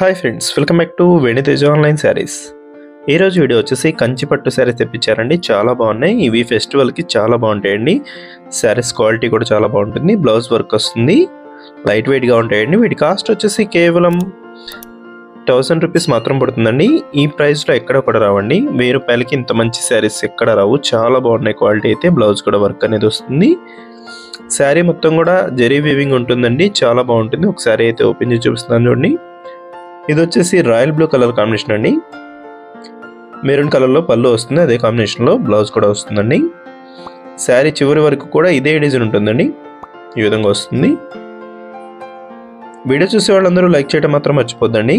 Hi friends, welcome back to వెను Teja online saris. ఈ రోజు వీడియో వచ్చేసి కంచి పట్టు సారీస్ తెప్పించారండి. చాలా బాగున్నాయి. ఇవి ఫెస్టివల్కి చాలా బాగుంటాయండి. సారీస్ క్వాలిటీ కూడా చాలా బాగుంటుంది. బ్లౌజ్ వర్క్ వస్తుంది. లైట్ వెయిట్గా ఉంటాయండి. వీటి కాస్ట్ వచ్చేసి కేవలం 1000 రూపీస్ మాత్రం పడుతుందండి. ఈ ప్రైస్లో ఎక్కడ కూడా రావండి. 1000 రూపాయలకి ఇంత మంచి శారీస్ ఎక్కడ రావు. చాలా బాగున్నాయి క్వాలిటీ అయితే. బ్లౌజ్ కూడా వర్క్ అనేది వస్తుంది. శారీ మొత్తం కూడా జరీ వీవింగ్ ఉంటుందండి. చాలా బాగుంటుంది. ఒక శారీ అయితే ఓపెన్ చేసి చూపిస్తున్నాను చూడండి. ఇది వచ్చేసి రాయల్ బ్లూ కలర్ కాంబినేషన్ అండి. మెరూన్ కలర్లో పళ్ళు వస్తుంది. అదే కాంబినేషన్లో బ్లౌజ్ కూడా వస్తుందండి. శారీ చివరి వరకు కూడా ఇదే డిజైన్ ఉంటుందండి. ఈ విధంగా వస్తుంది. వీడియో చూసే వాళ్ళందరూ లైక్ చేయడం మాత్రం మర్చిపోద్దండి.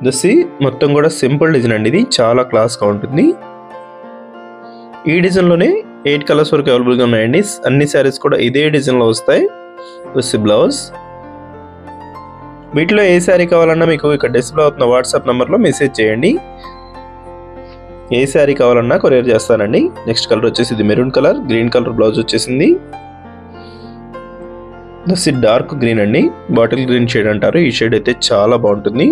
దసి మొత్తం కూడా సింపుల్ డిజైన్ అండి. ఇది చాలా క్లాస్గా ఉంటుంది. ఈ డిజైన్లోనే 8 కలర్స్ వరకు అవైలబుల్గా ఉన్నాయండి. అన్ని శారీస్ కూడా ఇదే డిజైన్లో వస్తాయి. దసి బ్లౌజ్. వీటిలో ఏ శారీ కావాలన్నా మీకు ఇక్కడ డిస్ప్లే అవుతున్న వాట్సాప్ నెంబర్లో మెసేజ్ చేయండి. ఏ శారీ కావాలన్నా కొరియర్ చేస్తానండి. నెక్స్ట్ కలర్ వచ్చేసి ఇది maroon colour, green colour blouse వచ్చేసింది. దసి డార్క్ గ్రీన్ అండి. బాటిల్ గ్రీన్ షేడ్ అంటారు. ఈ షేడ్ అయితే చాలా బాగుంటుంది.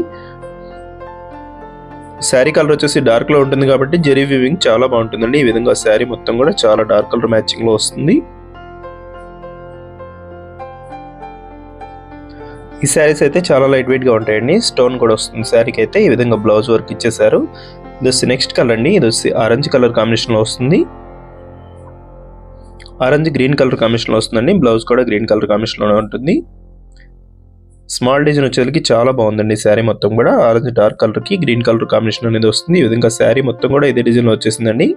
శారీ కలర్ వచ్చేసి డార్క్లో ఉంటుంది కాబట్టి జెరీ వీవింగ్ చాలా బాగుంటుందండి. ఈ విధంగా శారీ మొత్తం కూడా చాలా డార్క్ కలర్ మ్యాచింగ్లో వస్తుంది. ఈ శారీస్ అయితే చాలా లైట్ వెయిట్గా ఉంటాయండి. స్టోన్ కూడా వస్తుంది శారీకి అయితే. ఈ విధంగా బ్లౌజ్ వర్క్ ఇచ్చేసారు. ఇది వచ్చి నెక్స్ట్ కలర్ అండి. ఇది వచ్చి ఆరెంజ్ కలర్ కాంబినేషన్లో వస్తుంది. ఆరెంజ్ గ్రీన్ కలర్ కాంబినేషన్లో వస్తుందండి. బ్లౌజ్ కూడా గ్రీన్ కలర్ కాంబినేషన్లోనే ఉంటుంది. స్మాల్ డిజైన్ వచ్చేసరికి చాలా బాగుందండి. శారీ మొత్తం కూడా ఆరెంజ్ డార్క్ కలర్కి గ్రీన్ కలర్ కాంబినేషన్ అనేది వస్తుంది. ఈ విధంగా శారీ మొత్తం కూడా ఇదే డిజైన్లో వచ్చేసిందండి.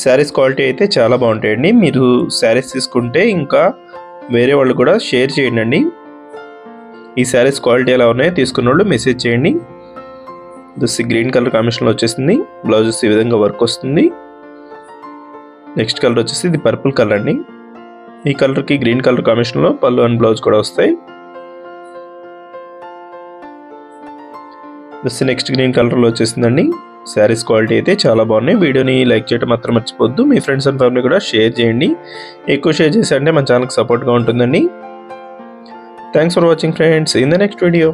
శారీస్ క్వాలిటీ అయితే చాలా బాగుంటాయండి. మీరు శారీస్ తీసుకుంటే ఇంకా వేరే వాళ్ళు కూడా షేర్ చేయండి. ఈ శారీస్ క్వాలిటీ ఎలా ఉన్నాయో తీసుకున్న వాళ్ళు మెసేజ్ చేయండి. దసి గ్రీన్ కలర్ కాంబినేషన్లో వచ్చేసింది. బ్లౌజెస్ ఈ విధంగా వర్క్ వస్తుంది. నెక్స్ట్ కలర్ వచ్చేసి ఇది పర్పుల్ కలర్ అండి. ఈ కలర్కి గ్రీన్ కలర్ కాంబినేషన్లో పళ్ళు అండ్ బ్లౌజ్ కూడా వస్తాయి. దసి నెక్స్ట్ గ్రీన్ కలర్లో వచ్చేసిందండి. శారీస్ క్వాలిటీ అయితే చాలా బాగున్నాయి. వీడియోని లైక్ చేయడం మాత్రం మర్చిపోద్దు. మీ ఫ్రెండ్స్ అండ్ ఫ్యామిలీ కూడా షేర్ చేయండి. ఎక్కువ షేర్ చేసి అంటే మన ఛానల్కి సపోర్ట్గా ఉంటుందండి. Thanks for watching friends. In the next video.